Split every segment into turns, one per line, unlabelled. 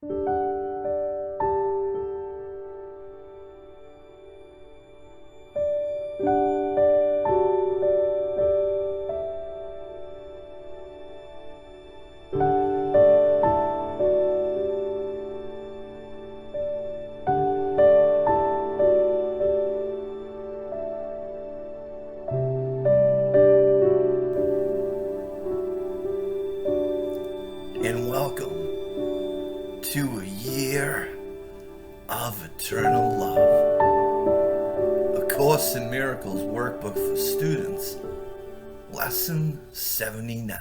And welcome to a year of eternal love. A Course in Miracles workbook for students, lesson 79.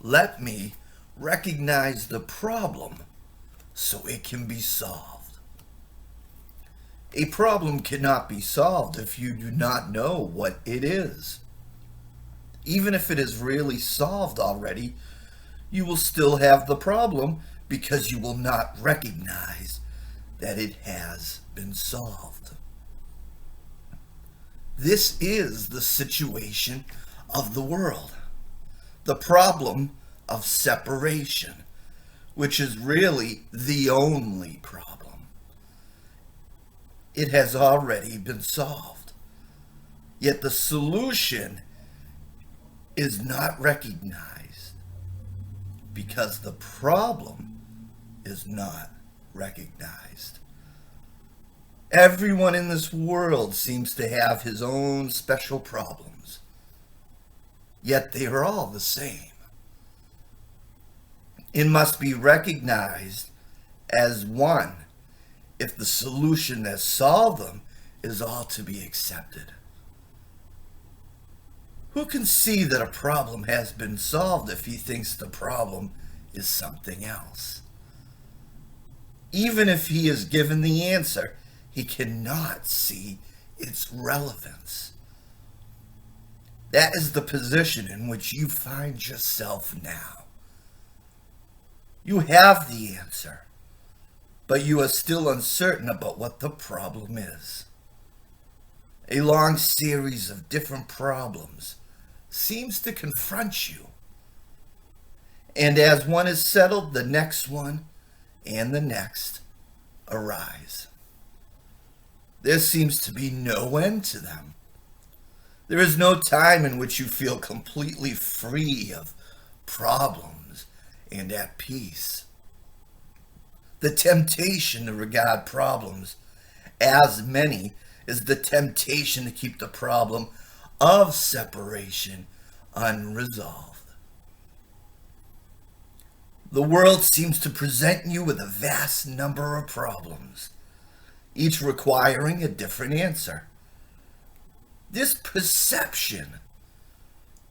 Let me recognize the problem so it can be solved. A problem cannot be solved if you do not know what it is. Even if it is really solved already, you will still have the problem because you will not recognize that it has been solved. This is the situation of the world, the problem of separation, which is really the only problem. It has already been solved, yet the solution is not recognized because the problem is not recognized. Everyone in this world seems to have his own special problems, yet they are all the same. It must be recognized as one if the solution that solved them is all to be accepted. Who can see that a problem has been solved if he thinks the problem is something else? Even if he is given the answer, he cannot see its relevance. That is the position in which you find yourself now. You have the answer, but you are still uncertain about what the problem is. A long series of different problems seems to confront you. And as one is settled, the next one and the next arise. There seems to be no end to them. There is no time in which you feel completely free of problems and at peace. The temptation to regard problems as many is the temptation to keep the problem of separation unresolved. The world seems to present you with a vast number of problems, each requiring a different answer. This perception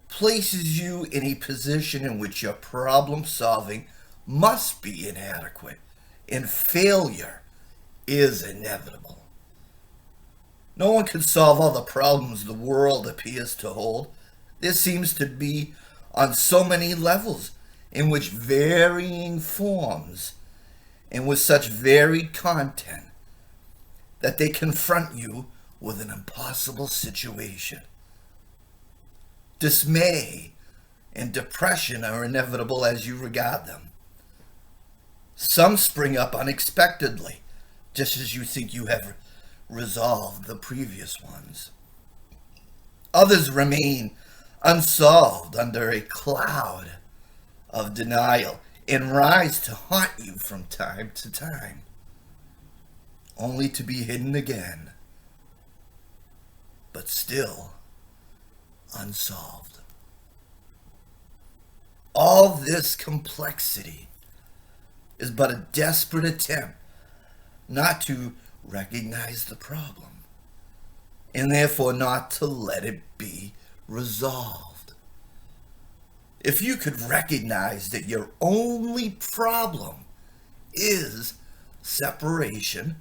places you in a position in which your problem solving must be inadequate and failure is inevitable. No one can solve all the problems the world appears to hold. This seems to be on so many levels, in which varying forms and with such varied content that they confront you with an impossible situation. Dismay and depression are inevitable as you regard them. Some spring up unexpectedly, just as you think you have resolved the previous ones. Others remain unsolved under a cloud of denial and rise to haunt you from time to time, only to be hidden again, but still unsolved. All this complexity is but a desperate attempt not to recognize the problem, and therefore not to let it be resolved. If you could recognize that your only problem is separation,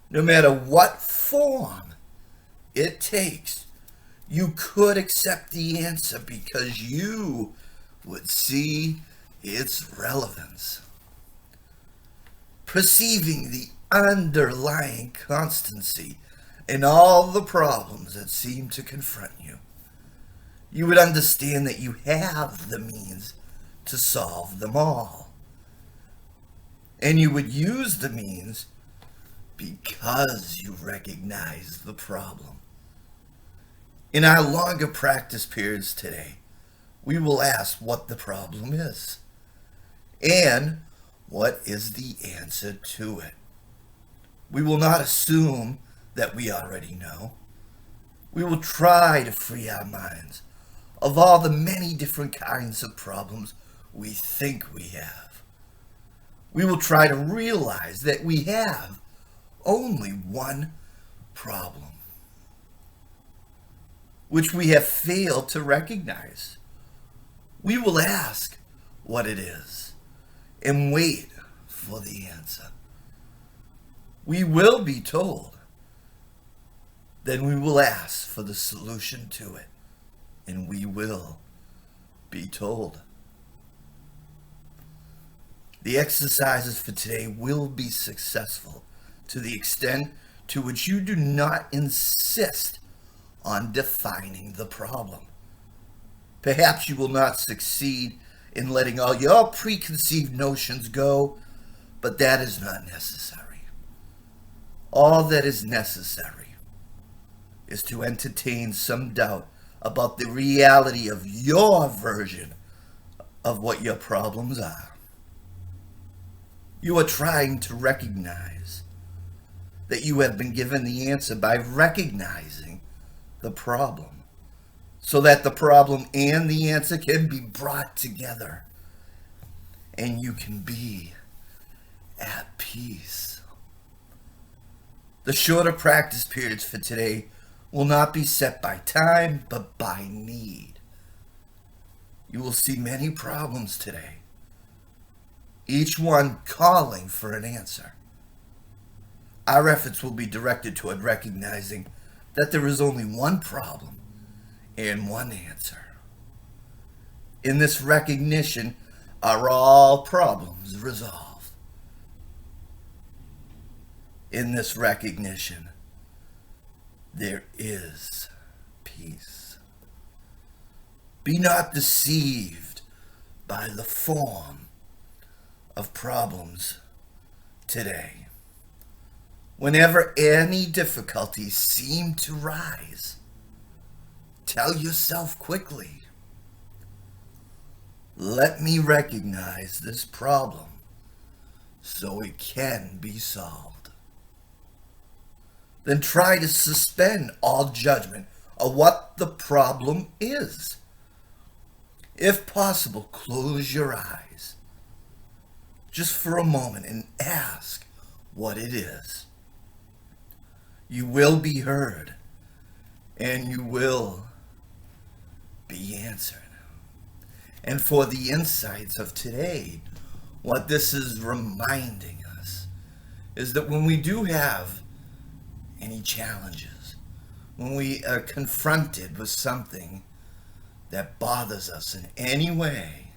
no matter what form it takes, you could accept the answer because you would see its relevance. Perceiving the underlying constancy in all the problems that seem to confront you, you would understand that you have the means to solve them all. And you would use the means because you recognize the problem. In our longer practice periods today, we will ask what the problem is and what is the answer to it. We will not assume that we already know. We will try to free our minds of all the many different kinds of problems we think we have. We will try to realize that we have only one problem, which we have failed to recognize. We will ask what it is and wait for the answer. We will be told. Then we will ask for the solution to it, and we will be told. The exercises for today will be successful to the extent to which you do not insist on defining the problem. Perhaps you will not succeed in letting all your preconceived notions go, but that is not necessary. All that is necessary is to entertain some doubt about the reality of your version of what your problems are. You are trying to recognize that you have been given the answer by recognizing the problem, so that the problem and the answer can be brought together and you can be at peace. The shorter practice periods for today will not be set by time, but by need. You will see many problems today, each one calling for an answer. Our efforts will be directed toward recognizing that there is only one problem and one answer. In this recognition are all problems resolved. In this recognition, there is peace. Be not deceived by the form of problems today. Whenever any difficulties seem to rise, tell yourself quickly, let me recognize this problem so it can be solved. Then try to suspend all judgment of what the problem is. If possible, close your eyes just for a moment and ask what it is. You will be heard and you will be answered. And for the insights of today, what this is reminding us is that when we do have any challenges, when we are confronted with something that bothers us in any way,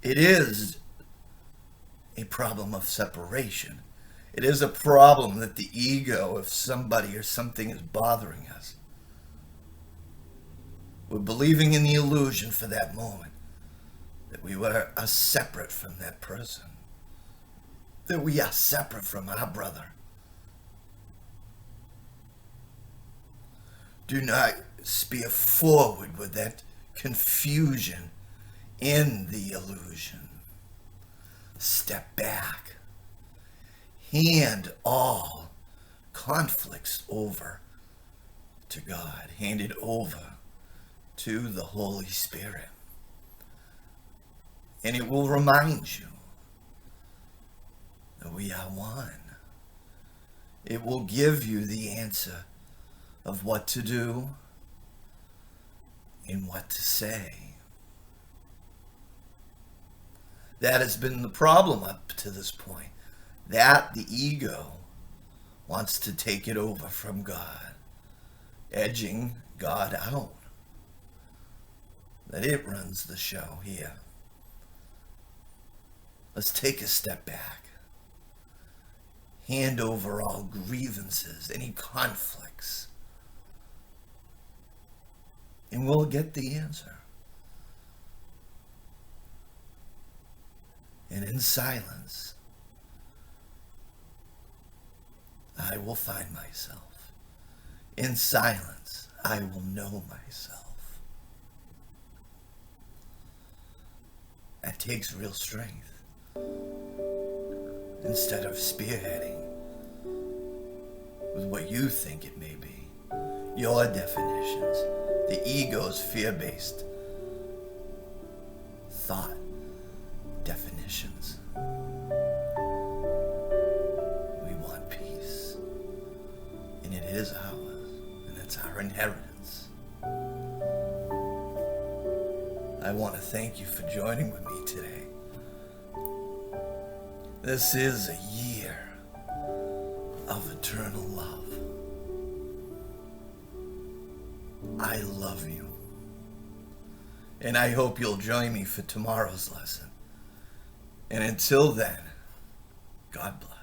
it is a problem of separation. It is a problem that the ego, if somebody or something is bothering us, we're believing in the illusion for that moment that we are separate from that person, that we are separate from our brother. Do not spear forward with that confusion in the illusion. Step back. Hand all conflicts over to God. Hand it over to the Holy Spirit. And it will remind you that we are one. It will give you the answer of what to do and what to say. That has been the problem up to this point. That the ego wants to take it over from God, edging God out. That it runs the show here. Let's take a step back. Hand over all grievances, any conflicts, and we'll get the answer. And in silence, I will find myself. In silence, I will know myself. That takes real strength. Instead of spearheading with what you think it may be, your definitions, the ego's fear-based thought definitions. We want peace, and it is ours, and it's our inheritance. I want to thank you for joining with me today. This is a year of eternal love. I love you. And I hope you'll join me for tomorrow's lesson. And until then, God bless.